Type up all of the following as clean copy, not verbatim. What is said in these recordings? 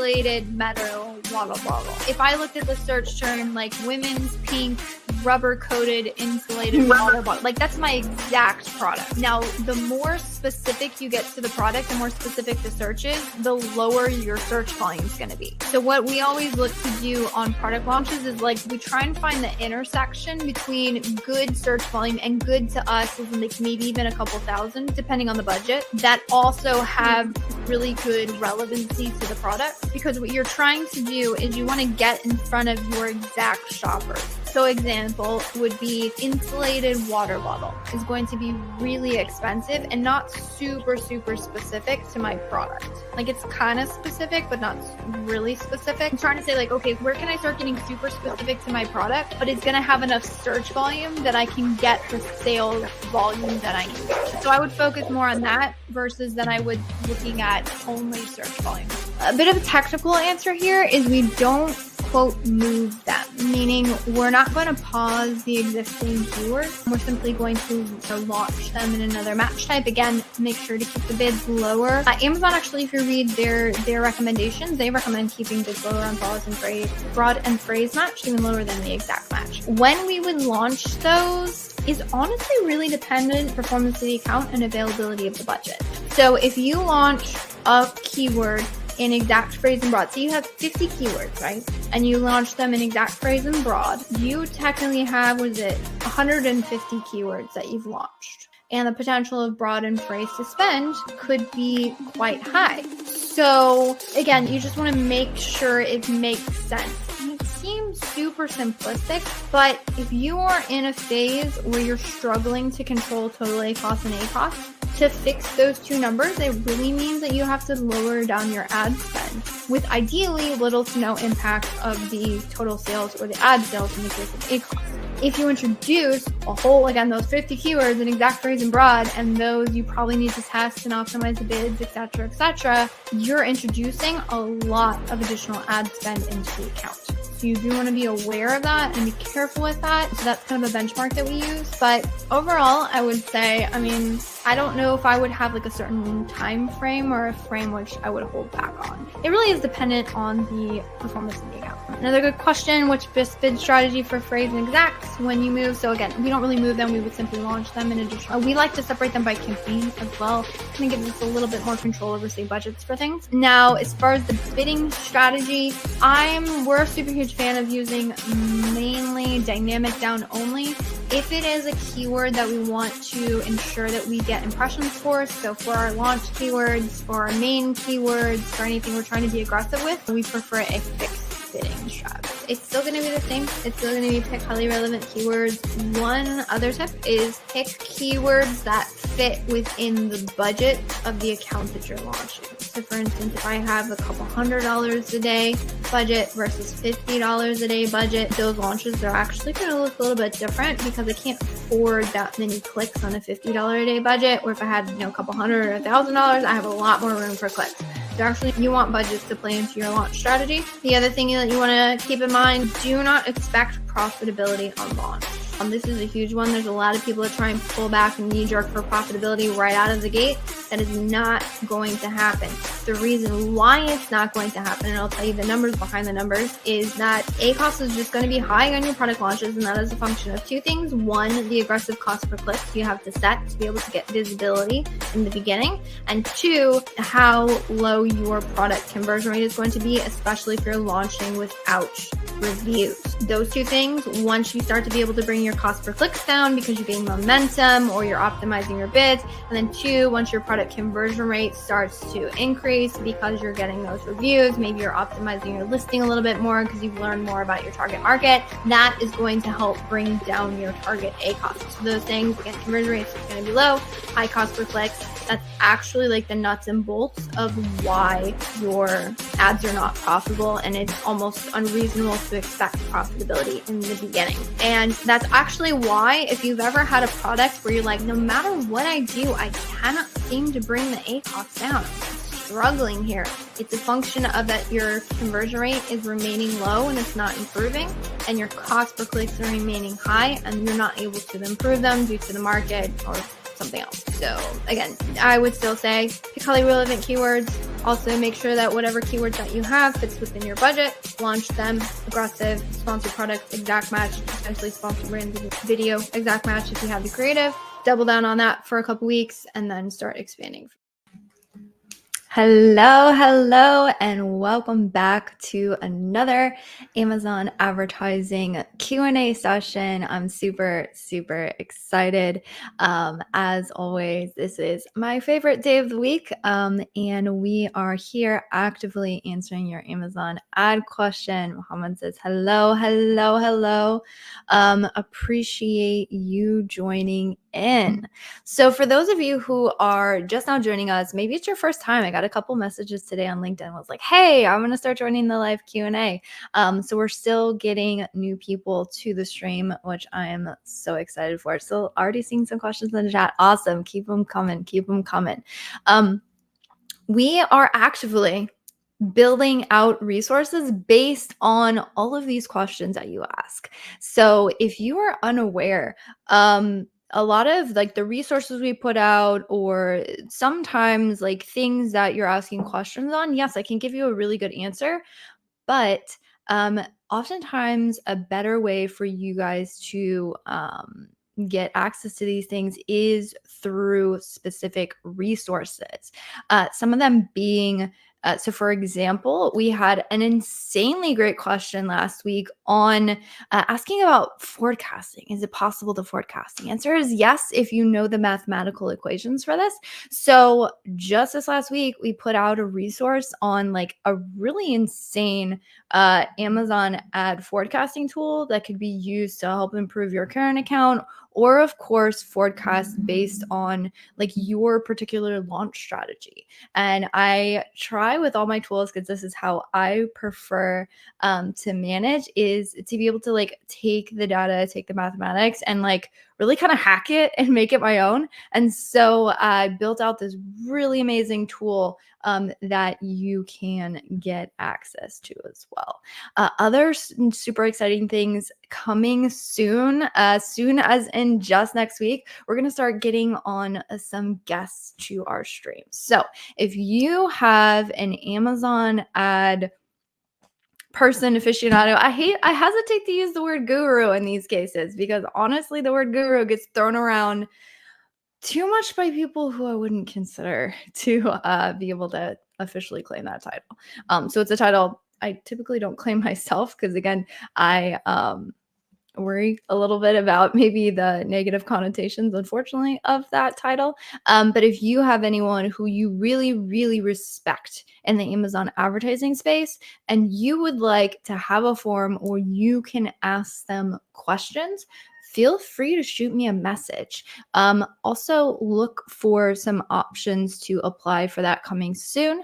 insulated metal water bottle. If I looked at the search term like women's pink rubber coated insulated water bottle, like that's my exact product. Now, the more specific you get to the product, the more specific the search is, the lower your search volume is going to be. So what we always look to do on product launches is like we try and find the intersection between good search volume, and good to us is like maybe even a couple thousand depending on the budget, that also have really good relevancy to the product. Because what you're trying to do is you want to get in front of your exact shoppers. So example would be insulated water bottle is going to be really expensive and not super specific to my product. Like it's kind of specific, but not really specific. I'm trying to say like, okay, where can I start getting super specific to my product, but it's going to have enough search volume that I can get the sales volume that I need. So I would focus more on that versus that I would looking at only search volume. A bit of a technical answer here is we don't quote move them, meaning we're not going to pause the existing keywords. We're simply going to launch them in another match type. Again, make sure to keep the bids lower. Amazon actually, if you read their recommendations, they recommend keeping bids lower on broad and phrase match, even lower than the exact match. When we would launch those is honestly really dependent on performance of the account and availability of the budget. So if you launch a keyword in exact phrase and broad, so you have 50 keywords, right? And you launch them in exact phrase and broad, you technically have, 150 keywords that you've launched. And the potential of broad and phrase to spend could be quite high. So again, you just want to make sure it makes sense. It seems super simplistic, but if you are in a phase where you're struggling to control total ACOS and ACOS, to fix those two numbers, it really means that you have to lower down your ad spend with ideally little to no impact of the total sales or the ad sales in the case of ACOS. If you introduce a whole, again, those 50 keywords in exact phrase and broad, and those you probably need to test and optimize the bids, etc., you're introducing a lot of additional ad spend into the account. So you do want to be aware of that and be careful with that. So that's kind of a benchmark that we use. But overall, I would say, I don't know if I would have like a certain time frame or a frame which I would hold back on. It really is dependent on the performance of the account. Another good question, which best bid strategy for phrase and exacts when you move? So again, we don't really move them. We would simply launch them in addition. We like to separate them by campaign as well. Kind of gives us a little bit more control over, say, budgets for things. Now, as far as the bidding strategy, we're a super huge fan of using mainly dynamic down only. If it is a keyword that we want to ensure that we get impressions for, so for our launch keywords, for our main keywords, for anything we're trying to be aggressive with, we prefer a fixed bidding strategy. It's still going to be the same. It's still going to be pick highly relevant keywords. One other tip is pick keywords that fit within the budget of the account that you're launching. So for instance, if I have a couple $100 a day budget versus $50 a day budget, those launches are actually going to look a little bit different because I can't afford that many clicks on a $50 a day budget. Or if I had, a couple $100 or $1,000, I have a lot more room for clicks. So actually, you want budgets to play into your launch strategy. The other thing that you want to keep in mind, do not expect profitability on launch. This is a huge one. There's a lot of people that try and pull back and knee-jerk for profitability right out of the gate. That is not going to happen. The reason why it's not going to happen, and I'll tell you the numbers behind the numbers, is that ACOS is just going to be high on your product launches, and that is a function of two things. One, the aggressive cost per click you have to set to be able to get visibility in the beginning, and two, how low your product conversion rate is going to be, especially if you're launching without reviews. Those two things, once you start to be able to bring your cost per clicks down because you gain momentum or you're optimizing your bids, and then two, once your product conversion rate starts to increase because you're getting those reviews, maybe you're optimizing your listing a little bit more because you've learned more about your target market, that is going to help bring down your target ACOS. So those things, again, conversion rates is going to be low, high cost per clicks. That's actually like the nuts and bolts of why your ads are not profitable, and it's almost unreasonable to expect profitability in the beginning. And that's actually why, if you've ever had a product where you're like, no matter what I do, I cannot seem to bring the ACOS down, I'm struggling here. It's a function of that your conversion rate is remaining low and it's not improving, and your cost per clicks are remaining high and you're not able to improve them due to the market or something else. So again, I would still say pick highly relevant keywords, Also, make sure that whatever keywords that you have fits within your budget. Launch them. Aggressive, sponsored product, exact match, potentially sponsored brand video, exact match if you have the creative. Double down on that for a couple weeks and then start expanding. Hello, and welcome back to another Amazon advertising Q&A session. I'm super excited. As always, this is my favorite day of the week, and we are here actively answering your Amazon ad question. Muhammad says, hello. Appreciate you joining in. So for those of you who are just now joining us, maybe it's your first time. I got a couple messages today on LinkedIn. Was like, hey, I'm going to start joining the live Q&A. So we're still getting new people to the stream, which I am so excited for. So already seeing some questions in the chat. Awesome. Keep them coming. We are actively building out resources based on all of these questions that you ask. So if you are unaware, a lot of like the resources we put out, or sometimes like things that you're asking questions on, yes, I can give you a really good answer, but oftentimes a better way for you guys to get access to these things is through specific resources. Some of them being so for example, we had an insanely great question last week on asking about forecasting. Is it possible to forecast? The answer is yes, if you know the mathematical equations for this. So just this last week, we put out a resource on like a really insane Amazon ad forecasting tool that could be used to help improve your current account, or of course forecast based on like your particular launch strategy. And I try with all my tools, because this is how I prefer to manage, is to be able to like take the data, take the mathematics, and like really kind of hack it and make it my own. And so I built out this really amazing tool that you can get access to as well. Other super exciting things coming soon, soon as in just next week, we're going to start getting on some guests to our stream. So if you have an Amazon ad person aficionado, I hesitate to use the word guru in these cases, because honestly, the word guru gets thrown around too much by people who I wouldn't consider to be able to officially claim that title. So it's a title I typically don't claim myself, because again, I worry a little bit about maybe the negative connotations, unfortunately, of that title. But if you have anyone who you really respect in the Amazon advertising space, and you would like to have a forum or you can ask them questions, feel free to shoot me a message. Also look for some options to apply for that coming soon.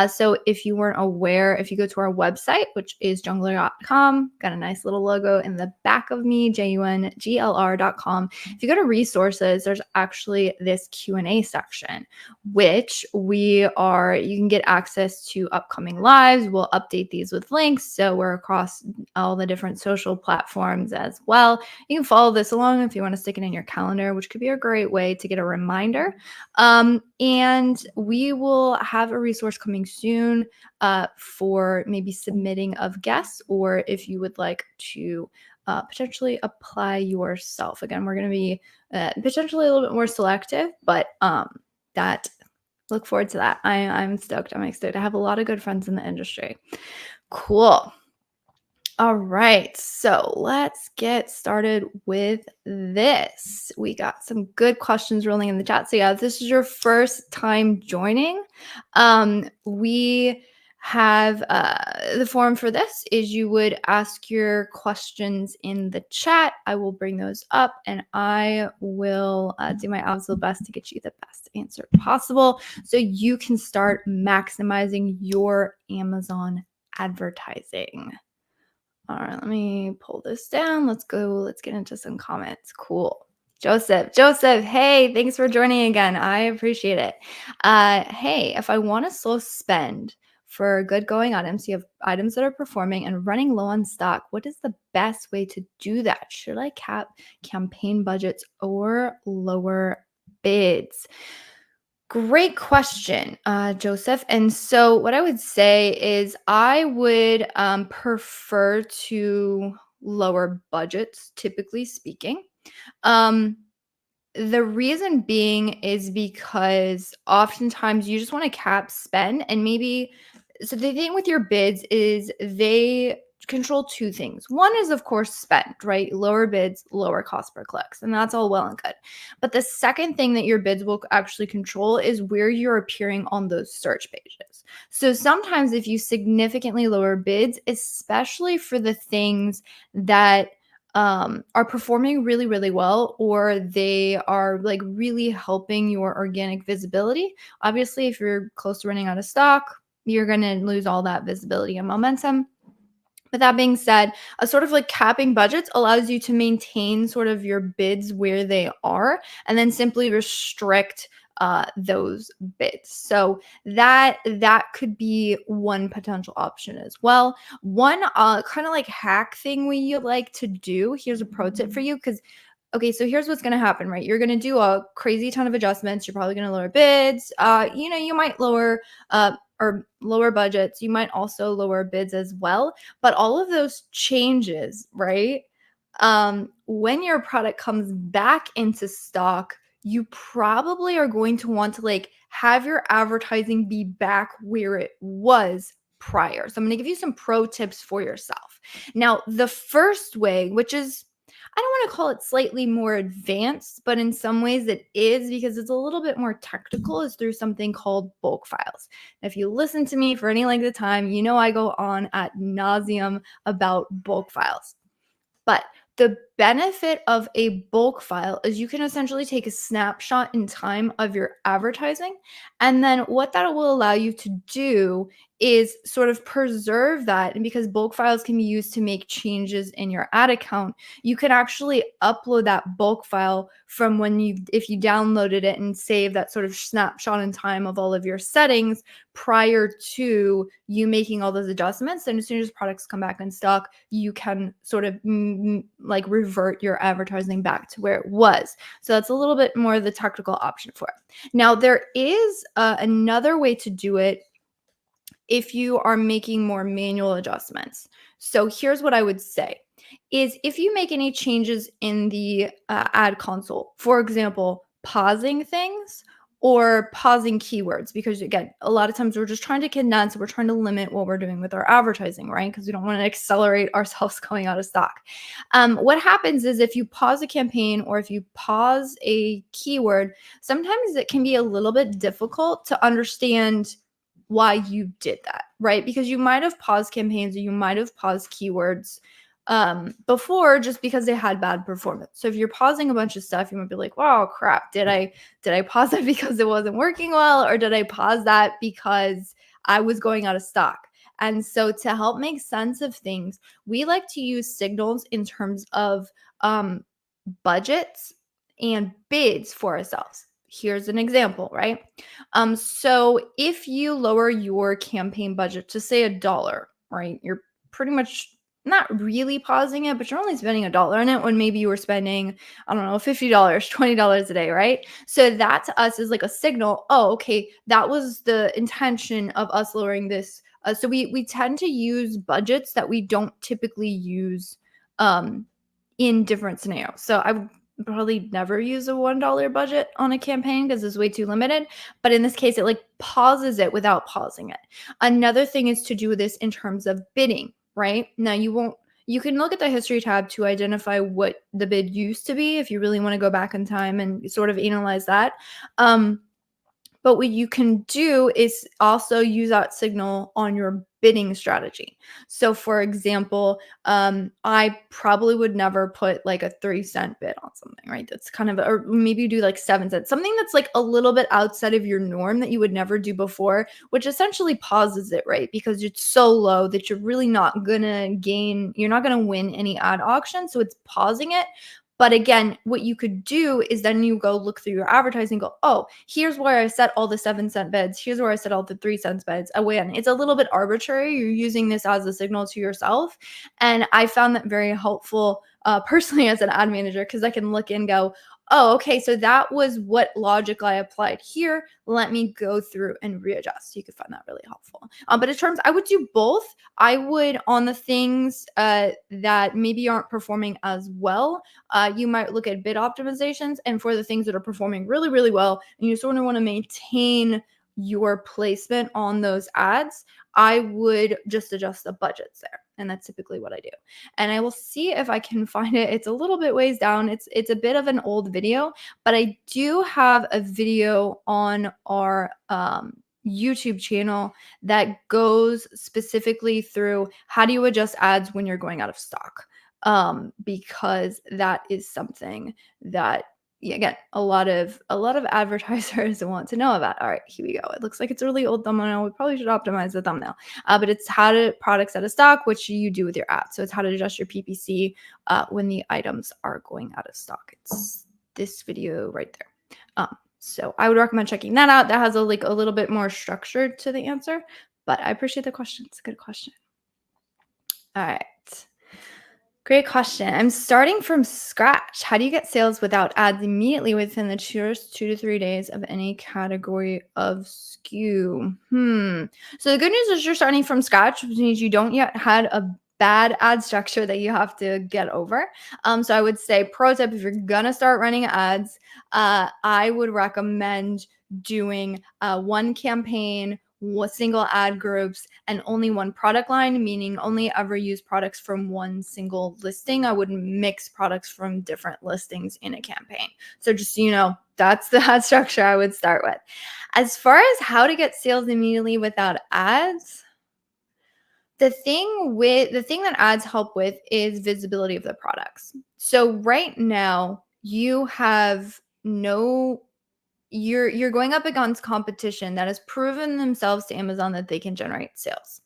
So if you weren't aware, if you go to our website, which is junglr.com, got a nice little logo in the back of me, junglr.com. If you go to resources, there's actually this Q&A section, which you can get access to upcoming lives. We'll update these with links. So we're across all the different social platforms as well. You can follow this along if you want to stick it in your calendar, which could be a great way to get a reminder. And we will have a resource coming soon for maybe submitting of guests, or if you would like to potentially apply yourself. Again, we're going to be potentially a little bit more selective, but look forward to that. I'm stoked. I'm excited. I have a lot of good friends in the industry. Cool. All right, so let's get started with this. We got some good questions rolling in the chat. So yeah, if this is your first time joining, we have the forum for this is you would ask your questions in the chat. I will bring those up, and I will do my absolute best to get you the best answer possible so you can start maximizing your Amazon advertising. All right, let me pull this down. Let's get into some comments. Cool. Joseph, hey, thanks for joining again. I appreciate it. Hey, if I want to slow spend for good going items, you have items that are performing and running low on stock, what is the best way to do that? Should I cap campaign budgets or lower bids? Great question, Joseph. And so, what I would say is, I would prefer to lower budgets, typically speaking. Um, the reason being is because oftentimes you just want to cap spend, and maybe so the thing with your bids is they control two things. One is, of course, spend, right? Lower bids, lower cost per clicks, and that's all well and good. But the second thing that your bids will actually control is where you're appearing on those search pages. So sometimes if you significantly lower bids, especially for the things that are performing really, really well, or they are like really helping your organic visibility. Obviously, if you're close to running out of stock, you're going to lose all that visibility and momentum. But that being said, a sort of like capping budgets allows you to maintain sort of your bids where they are and then simply restrict those bids. So that could be one potential option as well. One kind of like hack thing we like to do. Here's a pro tip for you, because okay, so here's what's going to happen, right? You're going to do a crazy ton of adjustments. You're probably going to lower bids. You might lower or lower budgets. You might also lower bids as well. But all of those changes, right? When your product comes back into stock, you probably are going to want to like have your advertising be back where it was prior. So I'm going to give you some pro tips for yourself. Now, the first way, which is I don't want to call it slightly more advanced, but in some ways it is because it's a little bit more technical, is through something called bulk files. If you listen to me for any length of time, you know I go on ad nauseum about bulk files. But the benefit of a bulk file is you can essentially take a snapshot in time of your advertising. And then what that will allow you to do is sort of preserve that. And because bulk files can be used to make changes in your ad account, you can actually upload that bulk file from if you downloaded it and save that sort of snapshot in time of all of your settings prior to you making all those adjustments. And as soon as products come back in stock, you can sort of like revert your advertising back to where it was. So that's a little bit more of the technical option for it. Now, there is another way to do it if you are making more manual adjustments. So here's what I would say is if you make any changes in the ad console, for example, pausing things or pausing keywords, because again, a lot of times we're just trying to condense, we're trying to limit what we're doing with our advertising, right? Because we don't want to accelerate ourselves going out of stock. What happens is if you pause a campaign or if you pause a keyword, sometimes it can be a little bit difficult to understand why you did that, right? Because you might have paused campaigns or you might have paused keywords before just because they had bad performance. So if you're pausing a bunch of stuff, you might be like, wow, crap, did I pause that because it wasn't working well, or did I pause that because I was going out of stock? And so to help make sense of things, we like to use signals in terms of budgets and bids for ourselves. Here's an example, right? So if you lower your campaign budget to say $1, right? You're pretty much not really pausing it, but you're only spending $1 on it when maybe you were spending, I don't know, $50, $20 a day, right? So that to us is like a signal. Oh, okay, that was the intention of us lowering this. So we tend to use budgets that we don't typically use in different scenarios. So I would probably never use a $1 budget on a campaign because it's way too limited. But in this case, it like pauses it without pausing it. Another thing is to do this in terms of bidding, right? Now you can look at the history tab to identify what the bid used to be if you really want to go back in time and sort of analyze that. But what you can do is also use that signal on your bidding strategy. So for example, I probably would never put like a 3-cent bid on something, right? That's kind of, or maybe you do like 7 cents, something that's like a little bit outside of your norm that you would never do before, which essentially pauses it, right? Because it's so low that you're really not gonna you're not gonna win any ad auction. So it's pausing it. But again, what you could do is then you go look through your advertising, go, oh, here's where I set all the 7-cent bids. Here's where I set all the 3-cent bids. Again, it's a little bit arbitrary. You're using this as a signal to yourself. And I found that very helpful personally as an ad manager, because I can look and go, oh, okay, so that was what logic I applied here. Let me go through and readjust. You could find that really helpful. But in terms, I would do both. I would, on the things that maybe aren't performing as well, you might look at bid optimizations. And for the things that are performing really, really well, and you sort of want to maintain your placement on those ads, I would just adjust the budgets there. And that's typically what I do. And I will see if I can find it. It's a little bit ways down. It's a bit of an old video, but I do have a video on our YouTube channel that goes specifically through how do you adjust ads when you're going out of stock, because that is something that, again, a lot of advertisers want to know about. All right, here we go. It looks like it's a really old thumbnail. We probably should optimize the thumbnail. But it's how to products out of stock, which you do with your ads. So it's how to adjust your PPC when the items are going out of stock. It's this video right there. So I would recommend checking that out. That has a little bit more structure to the answer. But I appreciate the question. It's a good question. All right. Great question. I'm starting from scratch. How do you get sales without ads immediately within the first 2 to 3 days of any category of SKU? So the good news is you're starting from scratch, which means you don't yet had a bad ad structure that you have to get over. So I would say, pro tip, if you're gonna start running ads, I would recommend doing one campaign, single ad groups, and only one product line, meaning only ever use products from one single listing. I wouldn't mix products from different listings in a campaign. So just so you know, that's the ad structure I would start with. As far as how to get sales immediately without ads, the thing that ads help with is visibility of the products. So right now you have you're going up against competition that has proven themselves to Amazon that they can generate sales.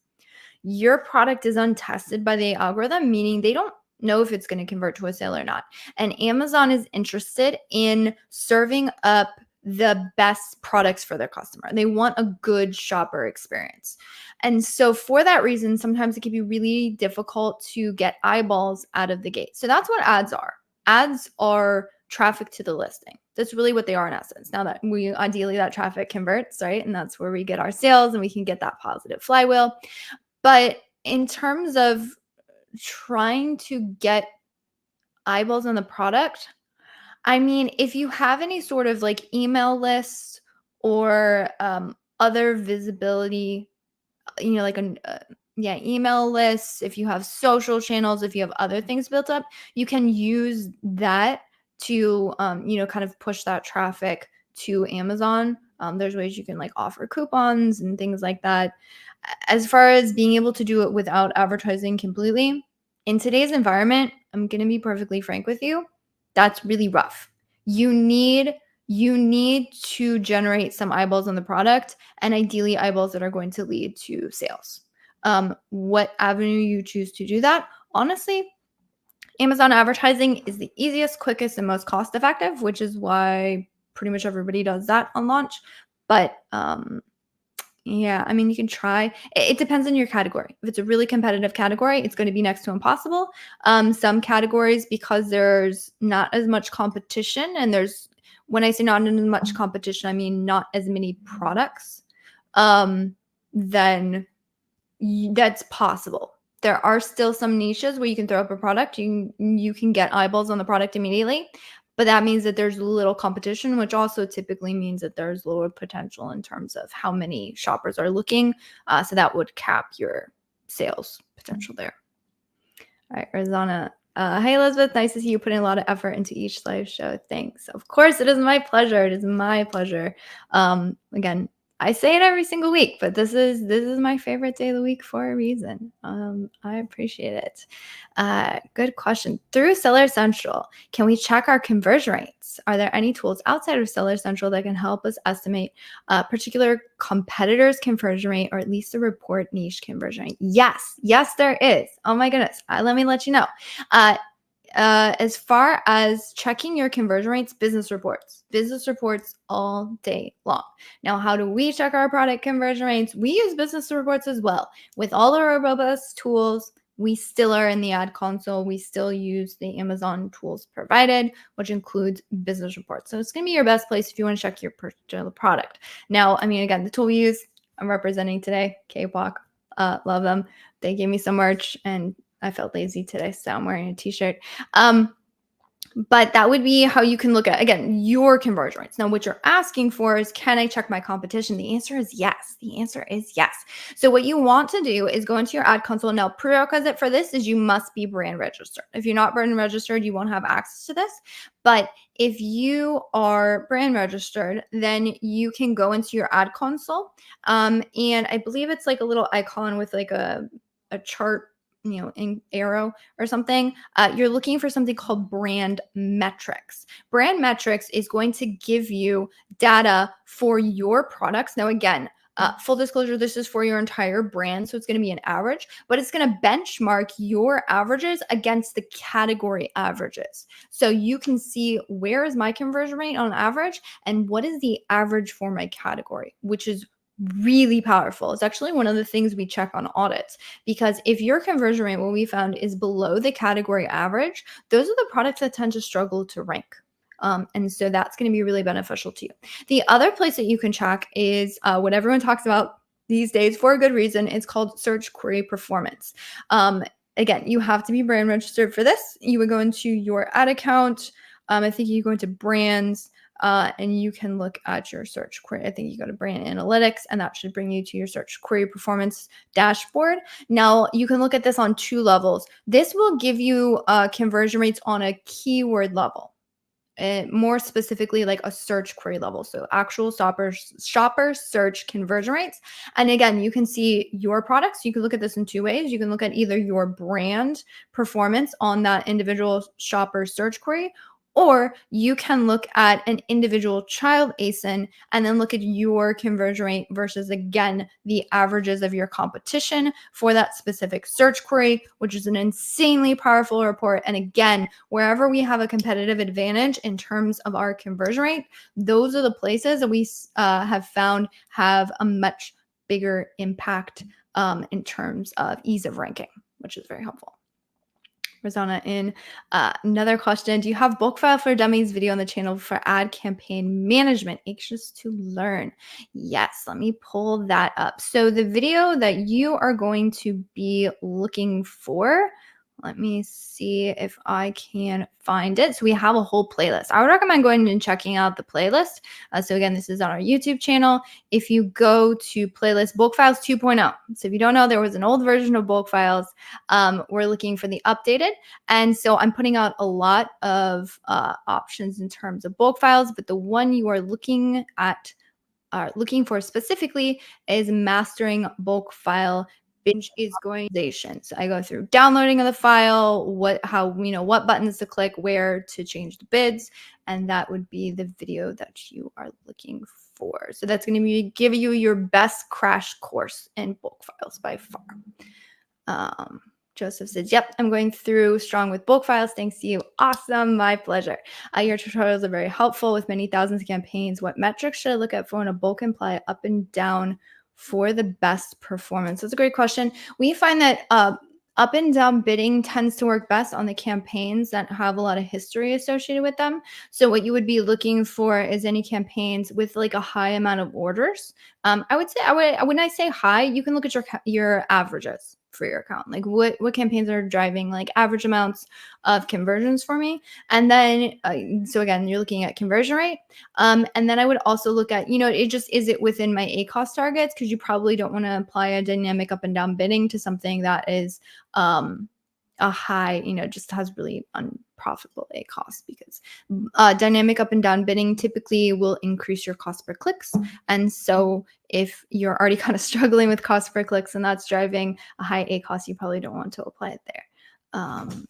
Your product is untested by the algorithm, meaning they don't know if it's going to convert to a sale or not. And Amazon is interested in serving up the best products for their customer. They want a good shopper experience. And so for that reason, sometimes it can be really difficult to get eyeballs out of the gate. So that's what ads are. Ads are traffic to the listing. That's really what they are in essence. Now that ideally that traffic converts, right? And that's where we get our sales and we can get that positive flywheel. But in terms of trying to get eyeballs on the product, I mean, if you have any sort of like email list or other visibility, like email lists, if you have social channels, if you have other things built up, you can use that to, kind of push that traffic to Amazon. There's ways you can like offer coupons and things like that. As far as being able to do it without advertising completely, in today's environment, I'm going to be perfectly frank with you, that's really rough. You need to generate some eyeballs on the product, and ideally eyeballs that are going to lead to sales. What avenue you choose to do that, honestly, Amazon advertising is the easiest, quickest, and most cost-effective, which is why pretty much everybody does that on launch. But yeah, I mean, you can try. It depends on your category. If it's a really competitive category, it's going to be next to impossible. Some categories, because there's not as much competition, and when I say not as much competition, I mean not as many products, then that's possible. There are still some niches where you can throw up a product. You can get eyeballs on the product immediately, but that means that there's little competition, which also typically means that there's lower potential in terms of how many shoppers are looking. So that would cap your sales potential there. All right, Rosanna. Hi, Elizabeth. Nice to see you putting a lot of effort into each live show. Thanks. Of course, it is my pleasure. It is my pleasure. Again, I say it every single week, but this is my favorite day of the week for a reason. I appreciate it. Good question. Through Seller Central, can we check our conversion rates? Are there any tools outside of Seller Central that can help us estimate particular competitors' conversion rate, or at least a report niche conversion rate? Yes, there is. Oh my goodness. Let me let you know. As far as checking your conversion rates, business reports all day long. Now, how do we check our product conversion rates? We use business reports as well. With all of our robust tools, we still are in the ad console. We still use the Amazon tools provided, which includes business reports. So it's going to be your best place if you want to check your particular product. Now, I mean, again, the tool we use, I'm representing today, K-Walk. Love them. They gave me some merch and I felt lazy today, so I'm wearing a t-shirt. But that would be how you can look at, again, your conversion rates. Now, what you're asking for is, can I check my competition? The answer is yes. The answer is yes. So what you want to do is go into your ad console. Now, prerequisite for this is you must be brand registered. If you're not brand registered, you won't have access to this. But if you are brand registered, then you can go into your ad console. And I believe it's like a little icon with like a chart, in arrow or something. You're looking for something called brand metrics. Brand metrics is going to give you data for your products. Now, again, full disclosure, this is for your entire brand. So it's going to be an average, but it's going to benchmark your averages against the category averages. So you can see, where is my conversion rate on average and what is the average for my category, which is really powerful. It's actually one of the things we check on audits, because if your conversion rate, what we found, is below the category average, those are the products that tend to struggle to rank. And so that's going to be really beneficial to you. The other place that you can check is what everyone talks about these days for a good reason. It's called search query performance. Again, you have to be brand registered for this. You would go into your ad account. I think you go into brands. And you can look at your search query. I think you go to brand analytics, and that should bring you to your search query performance dashboard. Now, you can look at this on 2 levels. This will give you conversion rates on a keyword level, more specifically like a search query level. So actual shopper search conversion rates. And again, you can see your products. You can look at this in 2 ways. You can look at either your brand performance on that individual shopper search query, or you can look at an individual child ASIN and then look at your conversion rate versus, again, the averages of your competition for that specific search query, which is an insanely powerful report. And again, wherever we have a competitive advantage in terms of our conversion rate, those are the places that we have found have a much bigger impact in terms of ease of ranking, which is very helpful. Rosanna in another question. Do you have bulk file for dummies video on the channel for ad campaign management? Anxious to learn. Yes, let me pull that up. So the video that you are going to be looking for, let me see if I can find it. So we have a whole playlist. I would recommend going and checking out the playlist. So again, this is on our YouTube channel. If you go to playlist bulk files 2.0. So if you don't know, there was an old version of bulk files. We're looking for the updated. And so I'm putting out a lot of options in terms of bulk files, but the one you are looking for specifically is mastering bulk file binge is going. So I go through downloading of the file, what buttons to click, where to change the bids, and that would be the video that you are looking for. So that's going to give you your best crash course in bulk files by far. Joseph says, yep, I'm going through strong with bulk files. Thanks to you. Awesome. My pleasure. Your tutorials are very helpful with many thousands of campaigns. What metrics should I look at for when a bulk imply up and down for the best performance? That's a great question. We find that up and down bidding tends to work best on the campaigns that have a lot of history associated with them. So what you would be looking for is any campaigns with like a high amount of orders. I would say, when I say high, you can look at your averages for your account. Like what campaigns are driving like average amounts of conversions for me. And then, so again, you're looking at conversion rate. And then I would also look at, is it within my ACOS targets? Because you probably don't want to apply a dynamic up and down bidding to something that is a high, just has really unprofitable ACOS, because dynamic up and down bidding typically will increase your cost per clicks. And so if you're already kind of struggling with cost per clicks and that's driving a high ACOS, you probably don't want to apply it there.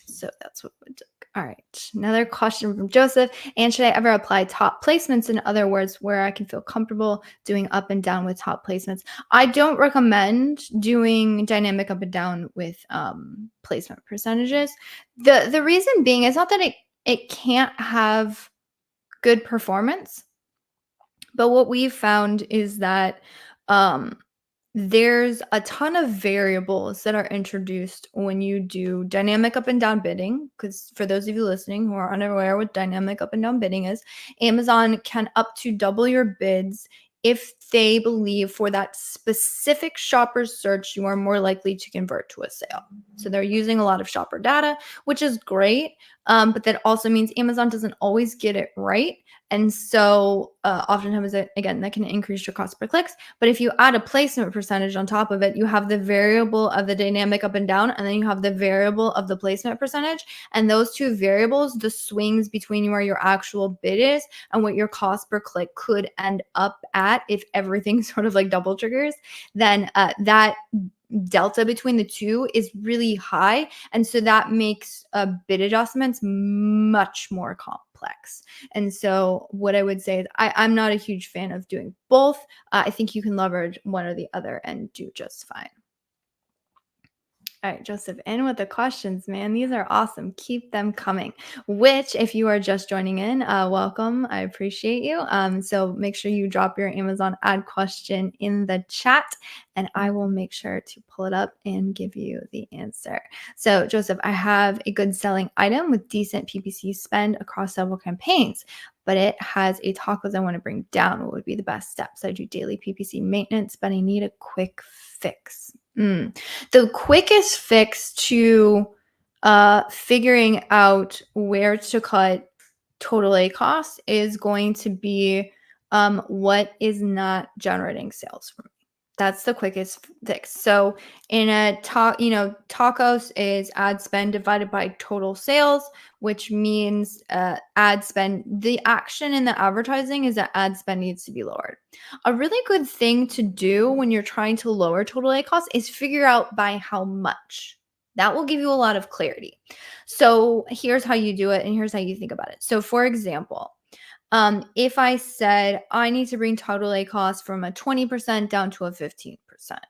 So that's what we'd do. All right, another question from Joseph. And should I ever apply top placements? In other words, where I can feel comfortable doing up and down with top placements. I don't recommend doing dynamic up and down with placement percentages. The reason being is not that it can't have good performance, but what we've found is that There's a ton of variables that are introduced when you do dynamic up and down bidding. Because for those of you listening who are unaware what dynamic up and down bidding is, Amazon can up to double your bids if they believe for that specific shopper's search you are more likely to convert to a sale. So they're using a lot of shopper data, which is great. But that also means Amazon doesn't always get it right. And so oftentimes, again, that can increase your cost per clicks. But if you add a placement percentage on top of it, you have the variable of the dynamic up and down, and then you have the variable of the placement percentage. And those two variables, the swings between where your actual bid is and what your cost per click could end up at if everything sort of like double triggers, then that delta between the two is really high. And so that makes bid adjustments much more complex. And so what I would say is I'm not a huge fan of doing both. I think you can leverage one or the other and do just fine. All right, Joseph, in with the questions, man. These are awesome. Keep them coming. Which, if you are just joining in, welcome. I appreciate you. So make sure you drop your Amazon ad question in the chat, and I will make sure to pull it up and give you the answer. So, Joseph, I have a good selling item with decent PPC spend across several campaigns, but it has a tacos I want to bring down. What would be the best steps? I do daily PPC maintenance, but I need a quick fix. The quickest fix to figuring out where to cut total ACOS is going to be what is not generating sales for me. That's the quickest fix. So in a tacos is ad spend divided by total sales, which means ad spend. The action in the advertising is that ad spend needs to be lowered. A really good thing to do when you're trying to lower total ACOS is figure out by how much. That will give you a lot of clarity. So here's how you do it, and here's how you think about it. So for example, if I said I need to bring total ACOS from a 20% down to a 15%,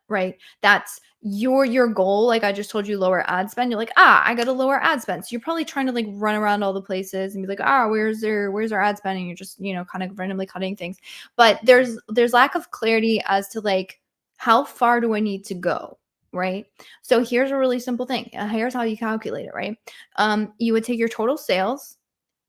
right? That's your goal. Like I just told you, lower ad spend. You're like, I got to lower ad spend. So you're probably trying to like run around all the places and be like, where's our ad spend? And you're just, kind of randomly cutting things. But there's lack of clarity as to like, how far do I need to go? Right. So here's a really simple thing. Here's how you calculate it, right? You would take your total sales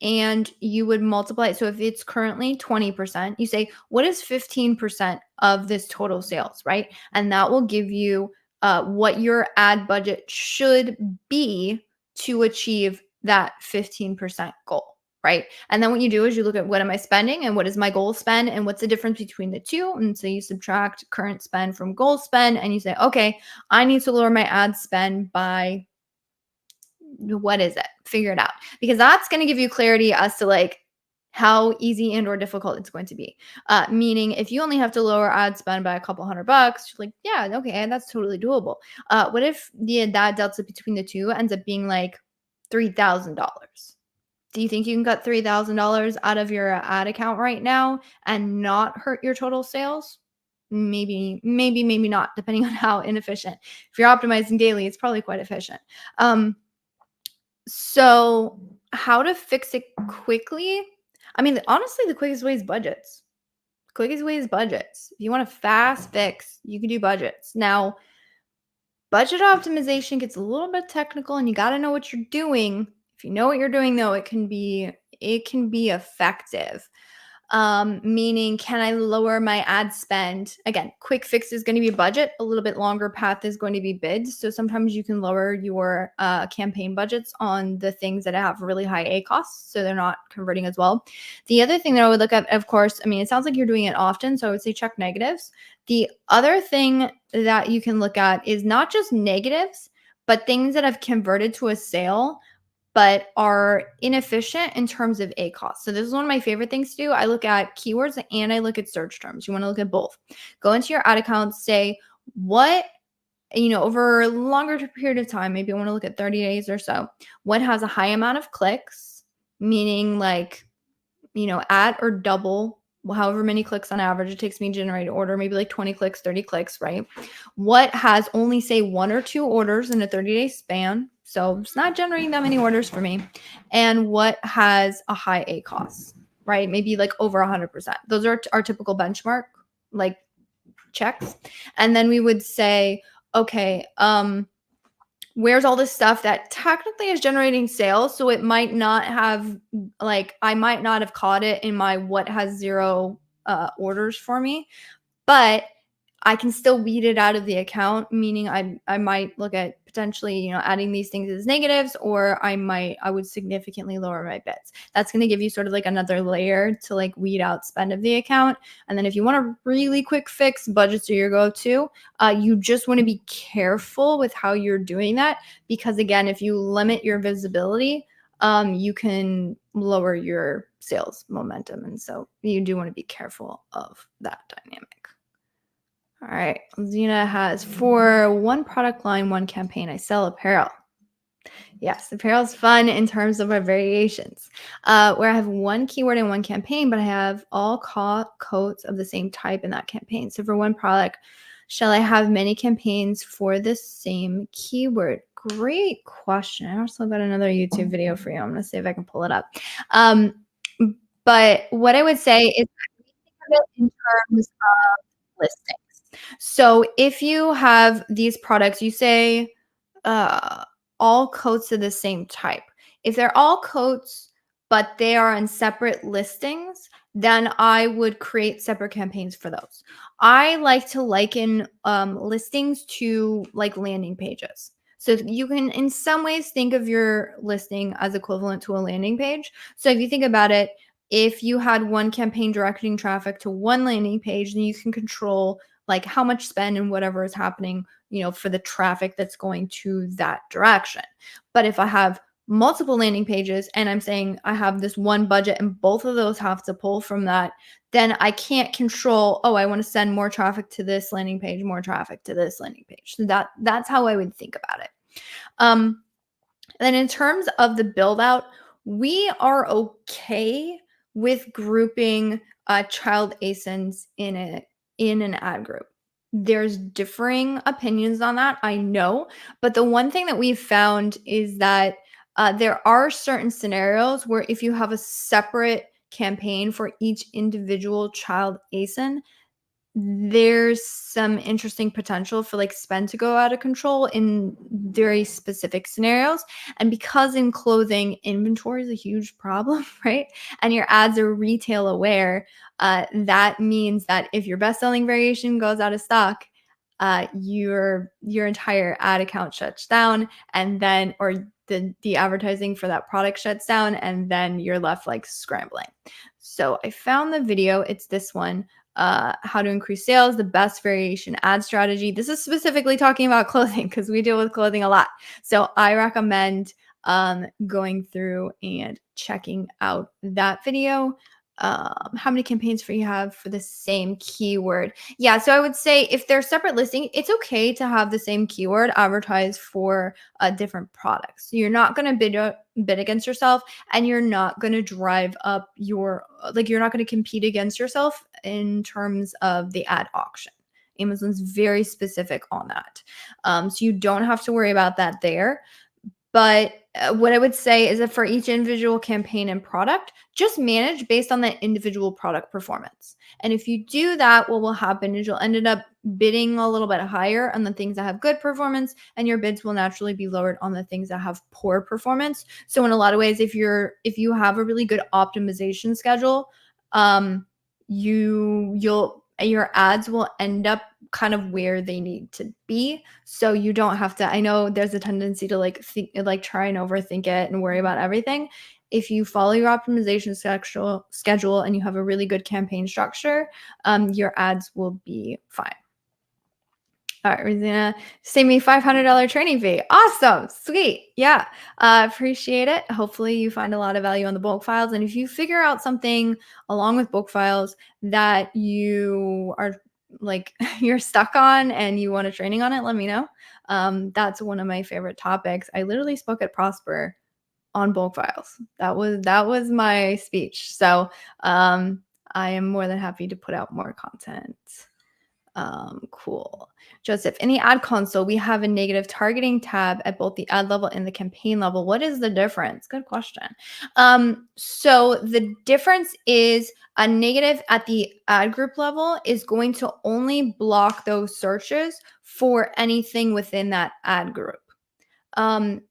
and you would multiply. So if it's currently 20%, you say, what is 15% of this total sales, right? And that will give you what your ad budget should be to achieve that 15% goal, right? And then what you do is you look at what am I spending and what is my goal spend and what's the difference between the two. And so you subtract current spend from goal spend and you say, okay, I need to lower my ad spend by what is it? Figure it out, because that's going to give you clarity as to like how easy and or difficult it's going to be. Meaning if you only have to lower ad spend by a couple $100, you're like, yeah, okay, that's totally doable. What if that delta between the two ends up being like $3,000? Do you think you can cut $3,000 out of your ad account right now and not hurt your total sales? Maybe not, depending on how inefficient. If you're optimizing daily, it's probably quite efficient. So how to fix it quickly? I mean, honestly, the quickest way is budgets. If you want a fast fix, you can do budgets. Now, budget optimization gets a little bit technical and you got to know what you're doing. If you know what you're doing, though, it can be effective. Meaning, can I lower my ad spend? Again, quick fix is going to be budget. A little bit longer path is going to be bids. So sometimes you can lower your campaign budgets on the things that have really high ACOS, so they're not converting as well. The other thing that I would look at, of course, I mean, it sounds like you're doing it often, so I would say check negatives. The other thing that you can look at is not just negatives, but things that have converted to a sale but are inefficient in terms of ACOS. So this is one of my favorite things to do. I look at keywords and I look at search terms. You want to look at both. Go into your ad accounts, say what, over a longer period of time, maybe you want to look at 30 days or so, what has a high amount of clicks, meaning like, at or double however many clicks on average it takes me to generate an order, maybe like 20 clicks, 30 clicks, right? What has only say 1 or 2 orders in a 30-day span, so it's not generating that many orders for me, and what has a high ACOS, right? Maybe like over 100%. Those are our typical benchmark, like checks. And then we would say, okay, where's all this stuff that technically is generating sales? So it might not have, like, I might not have caught it in my what has 0 orders for me, but I can still weed it out of the account, meaning I might look at potentially, you know, adding these things as negatives, or I would significantly lower my bids. That's going to give you sort of like another layer to like weed out spend of the account. And then if you want a really quick fix, budgets are your go-to. You just want to be careful with how you're doing that, because again, if you limit your visibility, you can lower your sales momentum. And so you do want to be careful of that dynamic. All right, Zena has, for one product line, one campaign, I sell apparel. Yes, apparel is fun in terms of our variations, where I have one keyword in one campaign, but I have all coats of the same type in that campaign. So for one product, shall I have many campaigns for the same keyword? Great question. I also got another YouTube video for you. I'm going to see if I can pull it up. But what I would say is, think of it in terms of listings. So if you have these products, you say all coats of the same type. If they're all coats, but they are on separate listings, then I would create separate campaigns for those. I like to liken listings to like landing pages. So you can in some ways think of your listing as equivalent to a landing page. So if you think about it, if you had one campaign directing traffic to one landing page, then you can control like how much spend and whatever is happening, you know, for the traffic that's going to that direction. But if I have multiple landing pages and I'm saying I have this one budget and both of those have to pull from that, then I can't control, oh, I want to send more traffic to this landing page, more traffic to this landing page. So that's how I would think about it. Then in terms of the build out, we are okay with grouping child ASINs in an ad group. There's differing opinions on that, I know, but the one thing that we've found is that there are certain scenarios where if you have a separate campaign for each individual child ASIN, there's some interesting potential for like spend to go out of control in very specific scenarios. And because in clothing, inventory is a huge problem, right? And your ads are retail aware, that means that if your best-selling variation goes out of stock, your entire ad account shuts down, and then or the advertising for that product shuts down, and then you're left like scrambling. So I found the video. It's this one. How to increase sales, the best variation ad strategy. This is specifically talking about clothing because we deal with clothing a lot. So I recommend going through and checking out that video. How many campaigns for you have for the same keyword? Yeah, so I would say if they're separate listing, it's okay to have the same keyword advertised for different products. So you're not going to bid against yourself, and you're not going to drive up your you're not going to compete against yourself in terms of the ad auction. Amazon's very specific on that, so you don't have to worry about that there. But what I would say is that for each individual campaign and product, just manage based on that individual product performance. And if you do that, what will happen is you'll end up bidding a little bit higher on the things that have good performance, and your bids will naturally be lowered on the things that have poor performance. So in a lot of ways, if you have a really good optimization schedule, your ads will end up kind of where they need to be. So you don't have to, I know there's a tendency to try and overthink it and worry about everything. If you follow your optimization schedule and you have a really good campaign structure, your ads will be fine. All right, Rosina, save me $500 training fee. Awesome. Sweet. Yeah. Appreciate it. Hopefully you find a lot of value on the bulk files. And if you figure out something along with bulk files that you are like you're stuck on and you want a training on it, let me know. That's one of my favorite topics. I literally spoke at Prosper on bulk files. That was my speech. So I am more than happy to put out more content. Cool. Joseph, in the ad console, we have a negative targeting tab at both the ad level and the campaign level. What is the difference? Good question. So the difference is a negative at the ad group level is going to only block those searches for anything within that ad group. And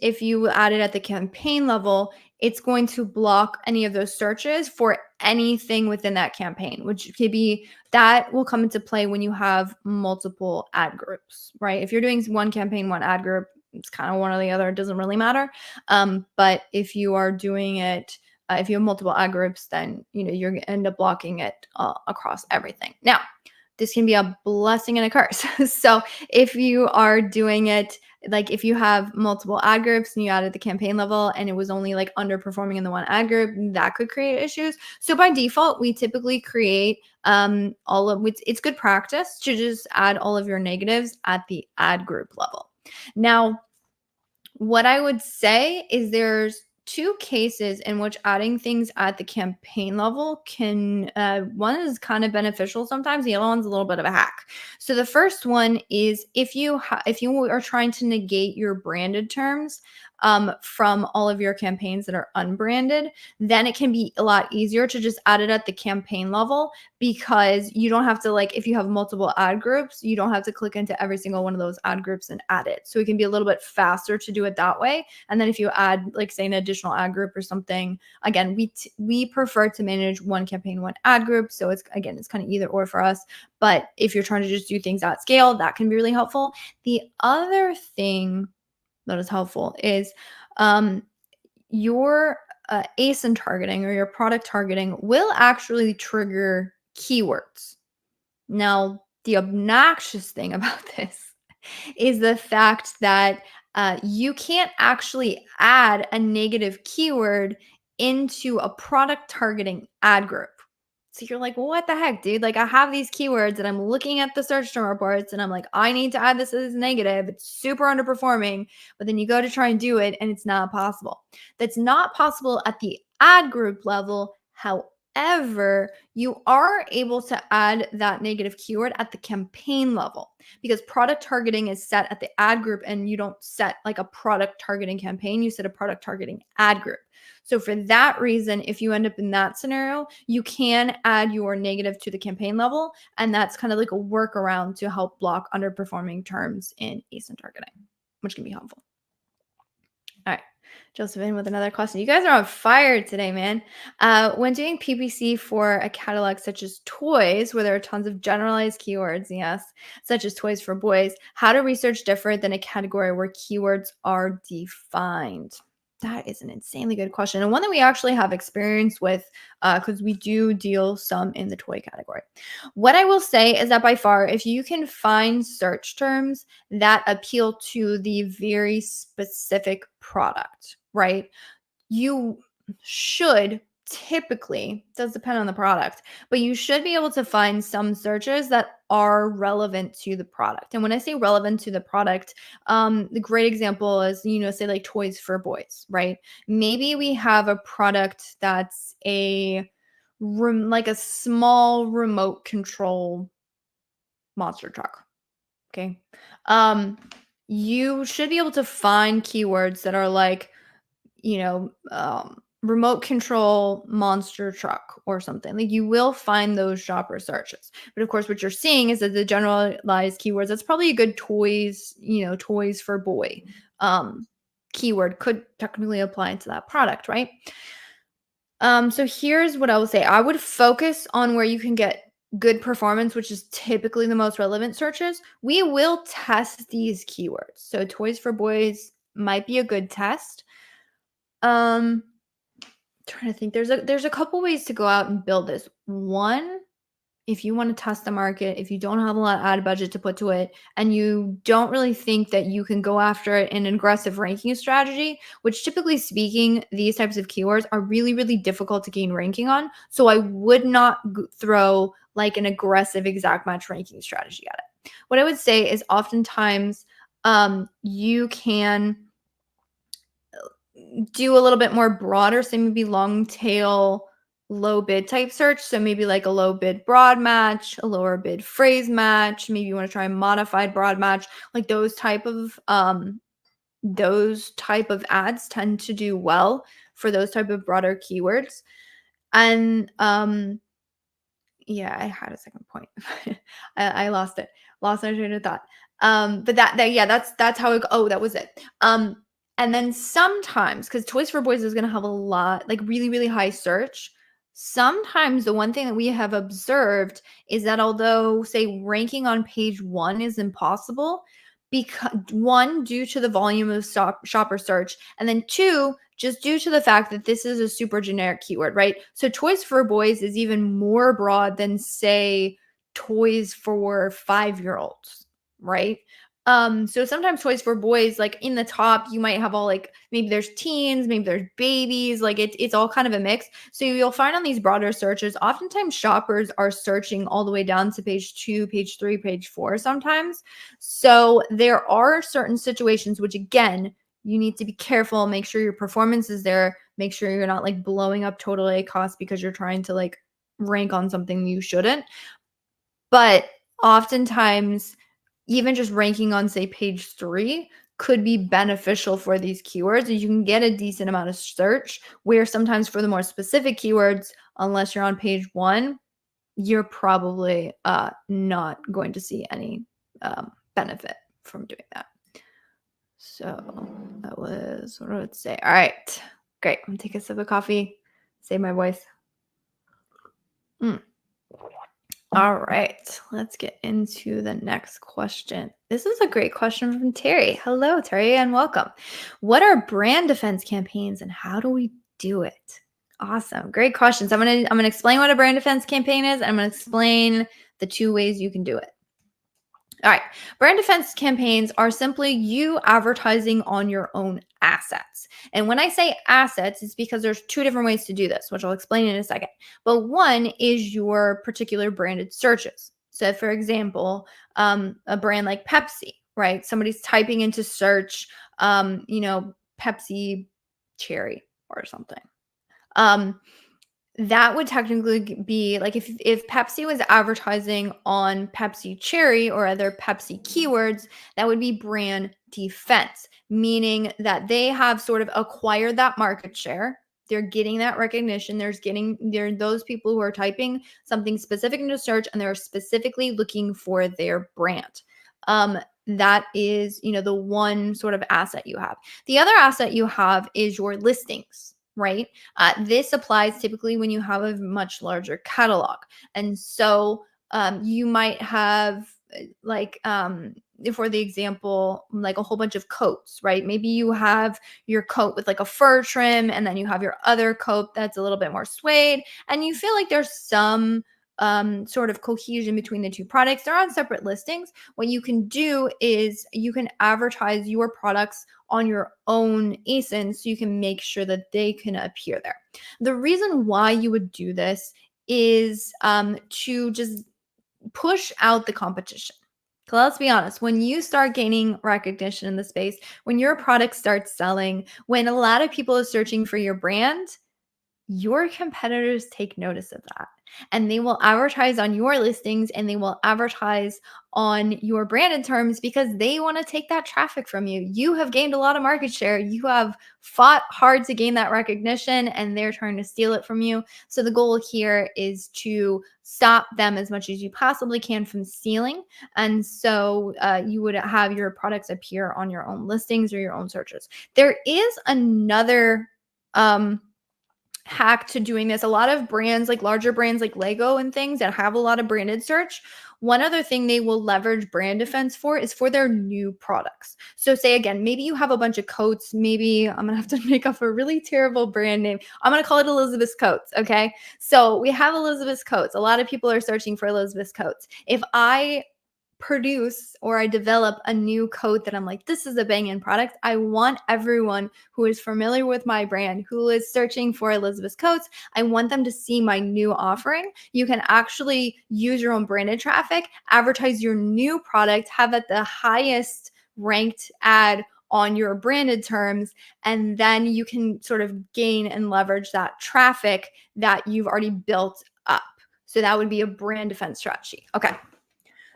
if you add it at the campaign level, it's going to block any of those searches for anything within that campaign, which could be that will come into play when you have multiple ad groups, right? If you're doing one campaign, one ad group, it's kind of one or the other. It doesn't really matter. But if you are doing it, if you have multiple ad groups, then you're going to end up blocking it across everything. Now, this can be a blessing and a curse. So if you are doing it, like if you have multiple ad groups and you added the campaign level and it was only like underperforming in the one ad group, that could create issues. So by default, we typically create it's good practice to just add all of your negatives at the ad group level. Now, what I would say is there's two cases in which adding things at the campaign level can one is kind of beneficial sometimes, the other one's a little bit of a hack. So the first one is if you are trying to negate your branded terms from all of your campaigns that are unbranded, then it can be a lot easier to just add it at the campaign level, because you don't have to, like, if you have multiple ad groups, you don't have to click into every single one of those ad groups and add it. So it can be a little bit faster to do it that way. And then if you add, like, say, an additional ad group or something, again, we prefer to manage one campaign, one ad group. So it's kind of either or for us. But if you're trying to just do things at scale, that can be really helpful. The other thing that is helpful is your ASIN targeting or your product targeting will actually trigger keywords. Now, the obnoxious thing about this is the fact that you can't actually add a negative keyword into a product targeting ad group. So you're like, well, what the heck, dude? Like, I have these keywords and I'm looking at the search term reports and I'm like, I need to add this as negative. It's super underperforming. But then you go to try and do it and it's not possible. That's not possible at the ad group level. However, you are able to add that negative keyword at the campaign level, because product targeting is set at the ad group and you don't set like a product targeting campaign, you set a product targeting ad group. So for that reason, if you end up in that scenario, you can add your negative to the campaign level, and that's kind of like a workaround to help block underperforming terms in ASIN targeting, which can be helpful. All right. Josephine with another question. You guys are on fire today, man. When doing PPC for a catalog such as toys, where there are tons of generalized keywords, yes, such as toys for boys, how to research differ than a category where keywords are defined? That is an insanely good question, and one that we actually have experience with because we do deal some in the toy category. What I will say is that by far, if you can find search terms that appeal to the very specific product, right? You should typically, does depend on the product, but you should be able to find some searches that are relevant to the product. And when I say relevant to the product, the great example is, say like toys for boys, right? Maybe we have a product that's like a small remote control monster truck. Okay. You should be able to find keywords that are like, remote control monster truck or something. Like, you will find those shopper searches. But of course, what you're seeing is that the generalized keywords, that's probably a good toys, toys for boy keyword could technically apply to that product, right? So here's what I would say. I would focus on where you can get good performance, which is typically the most relevant searches. We will test these keywords. So toys for boys might be a good test. Trying to think. There's a couple ways to go out and build this. One, if you want to test the market, if you don't have a lot of ad budget to put to it, and you don't really think that you can go after it in an aggressive ranking strategy, which typically speaking, these types of keywords are really, really difficult to gain ranking on. So I would not throw like an aggressive exact match ranking strategy at it. What I would say is oftentimes you can do a little bit more broader, say maybe long tail low bid type search. So maybe like a low bid broad match, a lower bid phrase match. Maybe you want to try a modified broad match. Like those type of ads tend to do well for those type of broader keywords. And yeah, I had a second point. I lost it. Lost my train of thought. But that's how it. Oh, that was it. And then sometimes, because Toys for Boys is going to have a lot, like really, really high search. Sometimes the one thing that we have observed is that although, say, ranking on page 1 is impossible, because one, due to the volume of shopper search, and then 2, just due to the fact that this is a super generic keyword, right? So Toys for Boys is even more broad than, say, toys for 5-year-olds, right? So sometimes Toys for Boys, like in the top, you might have all like, maybe there's teens, maybe there's babies, like it's all kind of a mix. So you'll find on these broader searches, oftentimes shoppers are searching all the way down to page 2, page 3, page 4 sometimes. So there are certain situations which, again, you need to be careful, make sure your performance is there, make sure you're not like blowing up total ACOS because you're trying to like rank on something you shouldn't. But oftentimes, even just ranking on, say, page 3 could be beneficial for these keywords. And you can get a decent amount of search, where sometimes for the more specific keywords, unless you're on page 1, you're probably not going to see any benefit from doing that. So that was what I would say. All right, great. I'm gonna take a sip of coffee, save my voice. All right, let's get into the next question. This is a great question from Terry. Hello, Terry, and welcome. What are brand defense campaigns and how do we do it? Awesome, great questions. I'm gonna explain what a brand defense campaign is, and I'm gonna explain the 2 ways you can do it. All right. Brand defense campaigns are simply you advertising on your own assets. And when I say assets, it's because there's 2 different ways to do this, which I'll explain in a second. But one is your particular branded searches. So for example, a brand like Pepsi, right? Somebody's typing into search, Pepsi cherry or something. That would technically be like if Pepsi was advertising on Pepsi Cherry or other Pepsi keywords, that would be brand defense, meaning that they have sort of acquired that market share. They're getting that recognition. There are those people who are typing something specific into search and they're specifically looking for their brand. That is, the one sort of asset you have. The other asset you have is your listings, right? This applies typically when you have a much larger catalog. And so you might have for the example, like a whole bunch of coats, right? Maybe you have your coat with like a fur trim and then you have your other coat that's a little bit more suede and you feel like there's some sort of cohesion between the 2 products. They're on separate listings. What you can do is you can advertise your products on your own ASIN so you can make sure that they can appear there. The reason why you would do this is to just push out the competition. So let's be honest, when you start gaining recognition in the space, when your product starts selling, when a lot of people are searching for your brand, your competitors take notice of that and they will advertise on your listings and they will advertise on your branded terms because they want to take that traffic from you. You have gained a lot of market share. You have fought hard to gain that recognition and they're trying to steal it from you. So the goal here is to stop them as much as you possibly can from stealing. And so you would have your products appear on your own listings or your own searches. There is another hack to doing this. A lot of brands, like larger brands like Lego and things that have a lot of branded search, one other thing they will leverage brand defense for is for their new products. So say again, maybe you have a bunch of coats. Maybe I'm going to have to make up a really terrible brand name. I'm going to call it Elizabeth's Coats. Okay. So we have Elizabeth's Coats. A lot of people are searching for Elizabeth's Coats. If I produce or I develop a new coat that I'm like, this is a banging product, I want everyone who is familiar with my brand, who is searching for Elizabeth's Coats, I want them to see my new offering. You can actually use your own branded traffic, advertise your new product, have it the highest ranked ad on your branded terms, and then you can sort of gain and leverage that traffic that you've already built up. So that would be a brand defense strategy. Okay.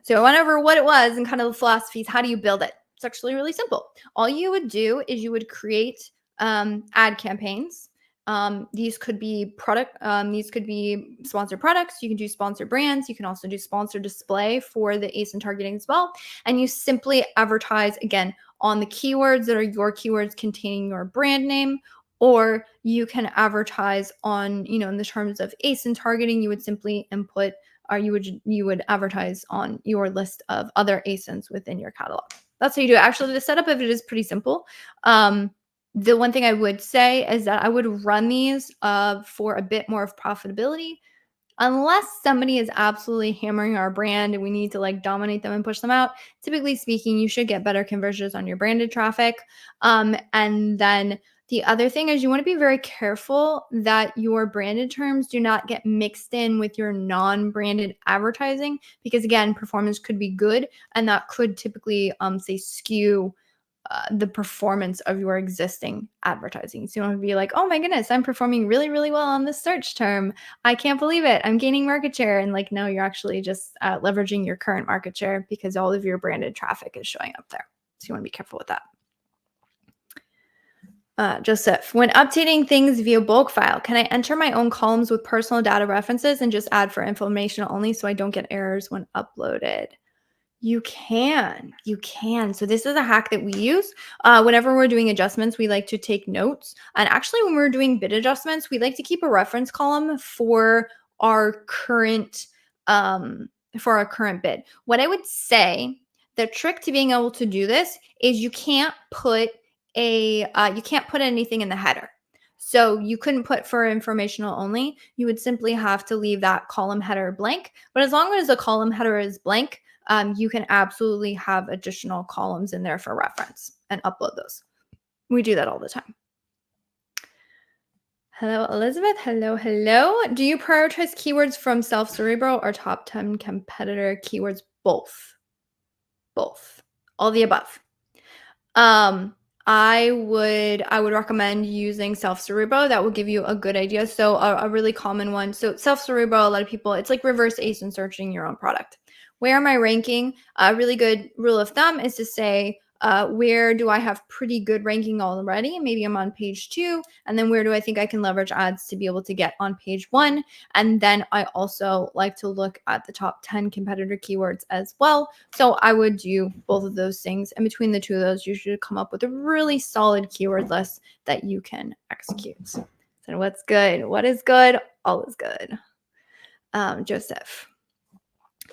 So I went over what it was and kind of the philosophies. How do you build it? It's actually really simple. All you would do is you would create ad campaigns. These could be these could be sponsored products. You can do sponsored brands. You can also do sponsored display for the ASIN targeting as well. And you simply advertise again on the keywords that are your keywords containing your brand name, or you can advertise on, in the terms of ASIN targeting, you would simply input, or you would advertise on your list of other ASINs within your catalog. That's how you do it. Actually, the setup of it is pretty simple. The one thing I would say is that I would run these for a bit more of profitability. Unless somebody is absolutely hammering our brand and we need to like dominate them and push them out, typically speaking, you should get better conversions on your branded traffic. And then the other thing is you want to be very careful that your branded terms do not get mixed in with your non-branded advertising, because again, performance could be good and that could typically say skew the performance of your existing advertising. So you don't have to be like, oh my goodness, I'm performing really, really well on this search term. I can't believe it. I'm gaining market share. And like, no, you're actually just leveraging your current market share because all of your branded traffic is showing up there. So you want to be careful with that. Joseph, when updating things via bulk file, can I enter my own columns with personal data references and just add for information only so I don't get errors when uploaded? You can. So this is a hack that we use. Whenever we're doing adjustments, we like to take notes. And actually, when we're doing bid adjustments, we like to keep a reference column for our current bid. What I would say, the trick to being able to do this is you can't put anything in the header. So you couldn't put for informational only. You would simply have to leave that column header blank. But as long as the column header is blank, you can absolutely have additional columns in there for reference and upload those. We do that all the time. Hello, Elizabeth. Hello. Do you prioritize keywords from self-cerebral or top 10 competitor keywords? Both. All the above. I would recommend using self-cerebral. That will give you a good idea. So a really common one. So self-cerebral, a lot of people, it's like reverse ASIN searching your own product. Where am I ranking? A really good rule of thumb is to say, where do I have pretty good ranking already? Maybe I'm on page 2. And then where do I think I can leverage ads to be able to get on page 1? And then I also like to look at the top 10 competitor keywords as well. So I would do both of those things. And between the two of those, you should come up with a really solid keyword list that you can execute. So what's good? What is good? All is good. Joseph.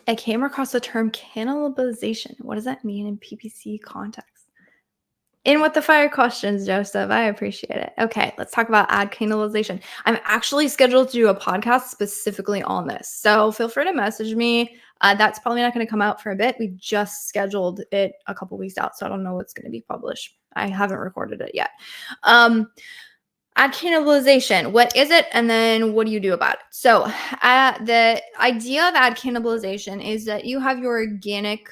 I came across the term cannibalization. What does that mean in PPC context? In with the fire questions, Joseph. I appreciate it. Okay, let's talk about ad cannibalization. I'm actually scheduled to do a podcast specifically on this. So feel free to message me. That's probably not going to come out for a bit. We just scheduled it a couple weeks out, so I don't know what's going to be published. I haven't recorded it yet. Ad cannibalization, what is it? And then what do you do about it? So the idea of ad cannibalization is that you have your organic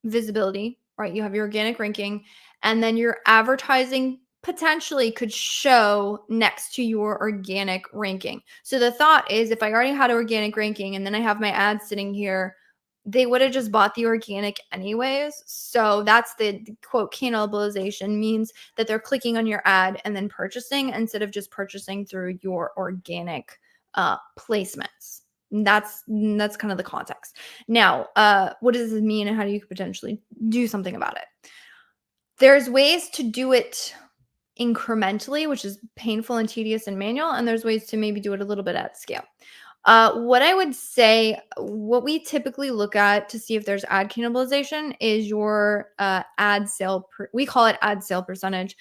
visibility, right? You have your organic ranking, and then your advertising potentially could show next to your organic ranking. So the thought is, if I already had organic ranking and then I have my ads sitting here, they would have just bought the organic anyways. So that's the quote cannibalization, means that they're clicking on your ad and then purchasing instead of just purchasing through your organic placements. That's kind of the context. Now, what does this mean and how do you potentially do something about it? There's ways to do it incrementally, which is painful and tedious and manual, and there's ways to maybe do it a little bit at scale. What I would say, what we typically look at to see if there's ad cannibalization is your ad sale. We call it ad sale percentage.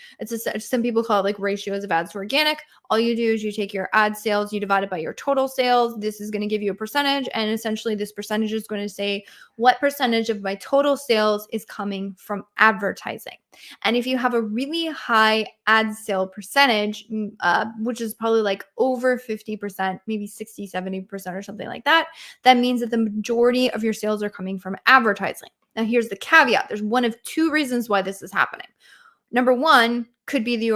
Some people call it like ratios of ads to organic. All you do is you take your ad sales, you divide it by your total sales. This is going to give you a percentage. And essentially this percentage is going to say what percentage of my total sales is coming from advertising. And if you have a really high ad sale percentage, which is probably like over 50%, maybe 60, 70% or something like that, that means that the majority of your sales are coming from advertising. Now, here's the caveat. There's one of two reasons why this is happening. Number one could be the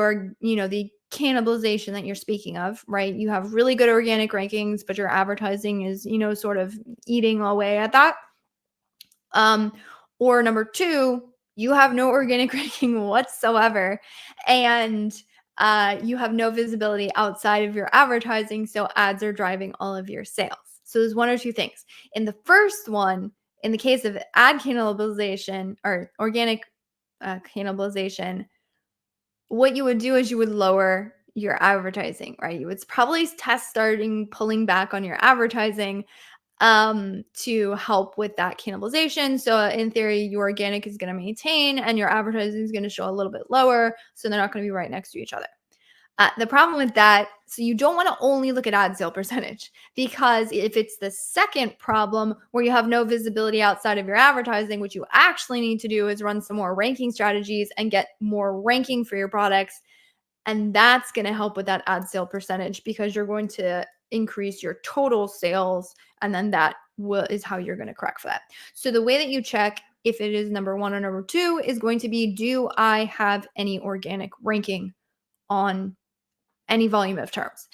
cannibalization that you're speaking of, right? You have really good organic rankings, but your advertising is, sort of eating away at that. Or number two, you have no organic ranking whatsoever, and you have no visibility outside of your advertising, so ads are driving all of your sales. So there's one or two things. In the first one, in the case of ad cannibalization or organic cannibalization, what you would do is you would lower your advertising, right? You would probably test starting pulling back on your advertising to help with that cannibalization. So in theory, your organic is going to maintain and your advertising is going to show a little bit lower. So they're not going to be right next to each other. The problem with that, so you don't want to only look at ad sale percentage, because if it's the second problem where you have no visibility outside of your advertising, what you actually need to do is run some more ranking strategies and get more ranking for your products. And that's going to help with that ad sale percentage, because you're going to increase your total sales. And then that is how you're going to correct for that. So the way that you check if it is number one or number two is going to be, do I have any organic ranking on any volume of terms?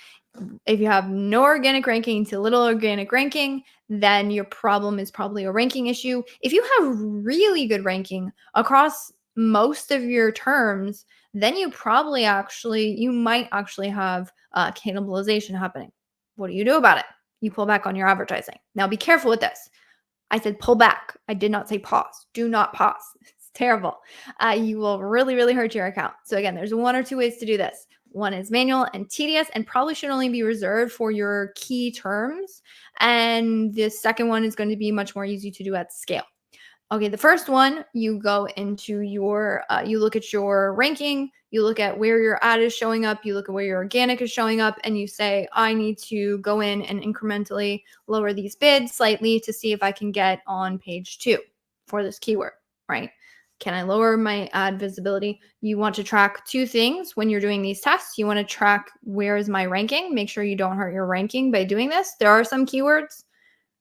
If you have no organic ranking to little organic ranking, then your problem is probably a ranking issue. If you have really good ranking across most of your terms, then you might actually have cannibalization happening. What do you do about it? You pull back on your advertising. Now be careful with this. I said pull back. I did not say pause. Do not pause. It's terrible. You will really, really hurt your account. So again, there's one or two ways to do this. One is manual and tedious and probably should only be reserved for your key terms. And the second one is going to be much more easy to do at scale. Okay, the first one, you go into you look at your ranking, you look at where your ad is showing up, you look at where your organic is showing up, and you say, I need to go in and incrementally lower these bids slightly to see if I can get on page 2 for this keyword, right? Can I lower my ad visibility? You want to track two things when you're doing these tests. You want to track where is my ranking. Make sure you don't hurt your ranking by doing this. There are some keywords.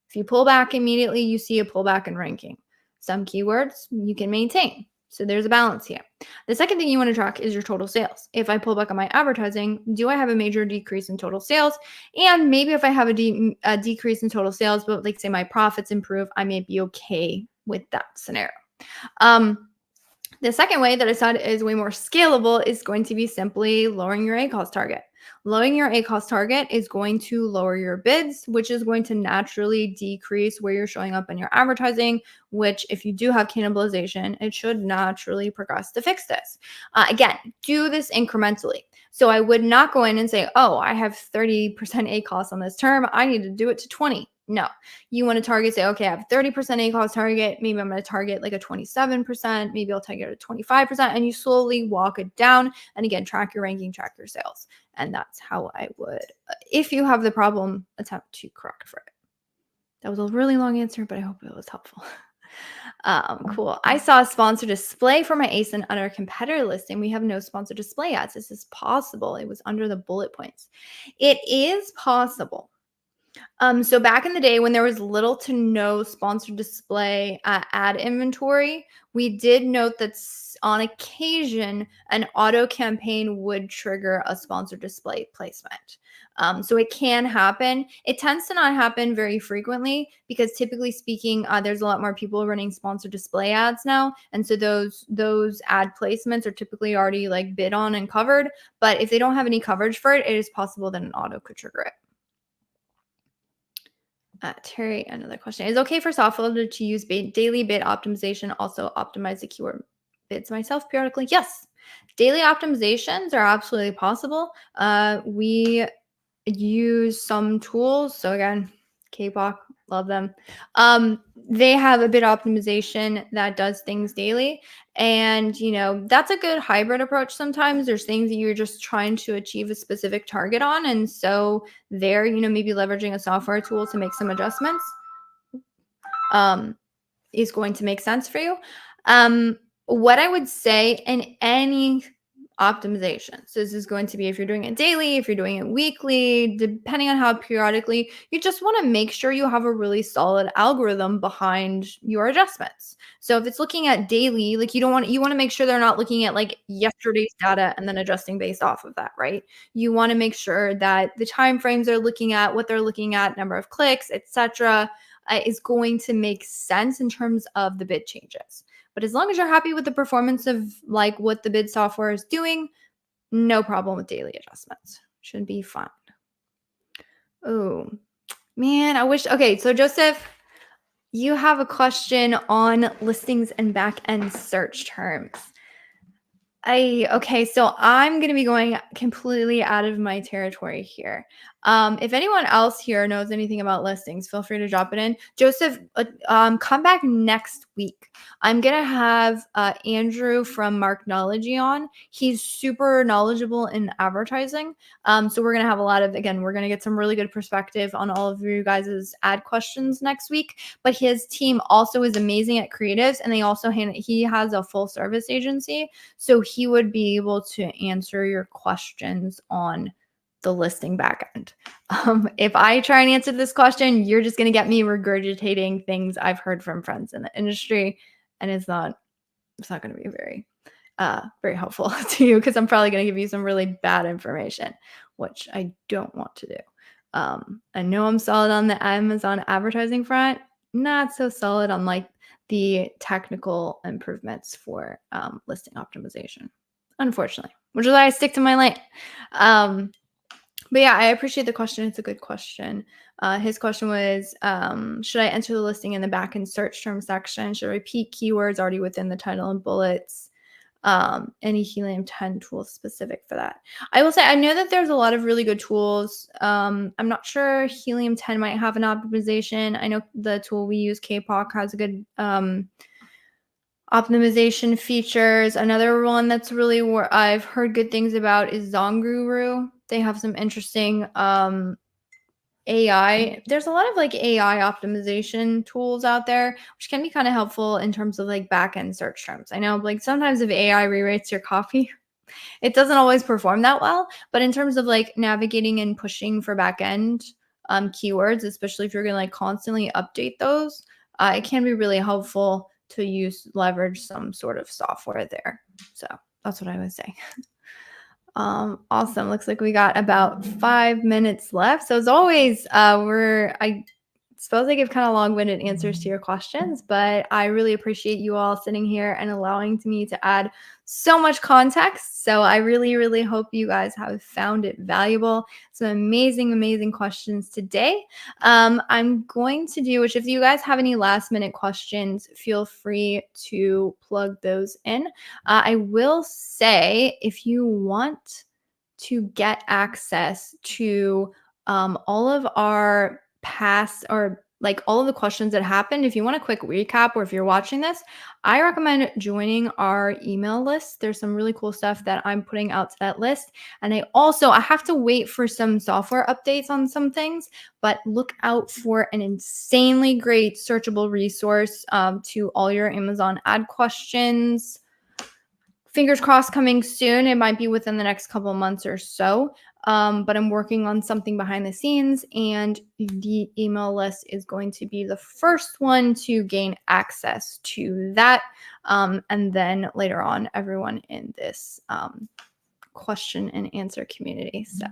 If you pull back immediately, you see a pullback in ranking. Some keywords you can maintain. So there's a balance here. The second thing you want to track is your total sales. If I pull back on my advertising, do I have a major decrease in total sales? And maybe if I have a decrease in total sales, but like say my profits improve, I may be okay with that scenario. The second way that I said is way more scalable is going to be simply lowering your ACOS target. Lowering your ACOS target is going to lower your bids, which is going to naturally decrease where you're showing up in your advertising, which if you do have cannibalization, it should naturally progress to fix this. Again, do this incrementally. So I would not go in and say, oh, I have 30% ACOS on this term. I need to do it to 20. No, you want to target, say, okay, I have 30% ACOS target. Maybe I'm going to target like a 27%. Maybe I'll target a 25%. And you slowly walk it down. And again, track your ranking, track your sales. And that's how I would, if you have the problem, attempt to correct for it. That was a really long answer, but I hope it was helpful. Cool. I saw a sponsored display for my ASIN under a competitor listing. We have no sponsored display ads. This is possible. It was under the bullet points. It is possible. So back in the day when there was little to no sponsored display ad inventory, we did note that on occasion, an auto campaign would trigger a sponsored display placement. So it can happen. It tends to not happen very frequently because typically speaking, there's a lot more people running sponsored display ads now. And so those ad placements are typically already like bid on and covered. But if they don't have any coverage for it, it is possible that an auto could trigger it. Terry, another question. Is it okay for software to use daily bid optimization, also optimize the keyword bids myself periodically? Yes. Daily optimizations are absolutely possible. We use some tools. So again, K-pop, love them. They have a bid optimization that does things daily. And, that's a good hybrid approach sometimes. There's things that you're just trying to achieve a specific target on. And so there, maybe leveraging a software tool to make some adjustments is going to make sense for you. What I would say in any optimization. So this is going to be if you're doing it daily, if you're doing it weekly, depending on how periodically, you just want to make sure you have a really solid algorithm behind your adjustments. So if it's looking at daily, like you want to make sure they're not looking at like yesterday's data and then adjusting based off of that, right? You want to make sure that the time frames they're looking at, what they're looking at, number of clicks, etc., is going to make sense in terms of the bid changes. But as long as you're happy with the performance of like what the bid software is doing, no problem with daily adjustments. Should be fine. Oh, man, I wish. Okay, so Joseph, you have a question on listings and back-end search terms. Okay, so I'm going to be going completely out of my territory here. If anyone else here knows anything about listings, feel free to drop it in. Joseph, come back next week. I'm going to have Andrew from Marknology on. He's super knowledgeable in advertising. So we're going to have a lot of, again, we're going to get some really good perspective on all of you guys' ad questions next week. But his team also is amazing at creatives, and he has a full service agency. So he would be able to answer your questions on the listing backend. If I try and answer this question, you're just going to get me regurgitating things I've heard from friends in the industry, and it's not going to be very helpful to you, because I'm probably going to give you some really bad information, which I don't want to do. I know I'm solid on the Amazon advertising front, not so solid on like the technical improvements for listing optimization, unfortunately, which is why I stick to my lane. But yeah, I appreciate the question. It's a good question. His question was, should I enter the listing in the backend search term section? Should I repeat keywords already within the title and bullets? Any Helium 10 tools specific for that? I will say, I know that there's a lot of really good tools. I'm not sure Helium 10 might have an optimization. I know the tool we use, KPOC, has a good optimization features. Another one that's really where I've heard good things about is Junglr. They have some interesting AI. There's a lot of like AI optimization tools out there, which can be kind of helpful in terms of like back-end search terms. I know like sometimes if AI rewrites your copy, it doesn't always perform that well. But in terms of like navigating and pushing for back-end keywords, especially if you're going to like constantly update those, it can be really helpful to leverage some sort of software there. So that's what I would say. Awesome. Looks like we got about 5 minutes left. So as always, I suppose I give kind of long-winded answers to your questions, but I really appreciate you all sitting here and allowing me to add so much context. So I really, really hope you guys have found it valuable. Some amazing, amazing questions today. I'm going to do, which if you guys have any last-minute questions, feel free to plug those in. I will say, if you want to get access to all of our past, or like all of the questions that happened, if you want a quick recap, or if you're watching this, I recommend joining our email list. There's some really cool stuff that I'm putting out to that list. And I have to wait for some software updates on some things, but look out for an insanely great searchable resource to all your Amazon ad questions. Fingers crossed, coming soon. It might be within the next couple of months or so. But I'm working on something behind the scenes, and the email list is going to be the first one to gain access to that. And then later on, everyone in this question and answer community. So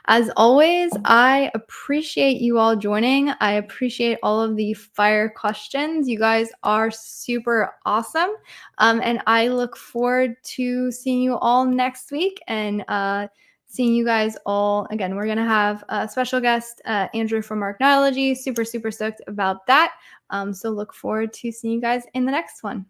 as always, I appreciate you all joining. I appreciate all of the fire questions. You guys are super awesome. And I look forward to seeing you all next week, and seeing you guys all again. We're going to have a special guest, Andrew from Marknology. Super, super stoked about that. So look forward to seeing you guys in the next one.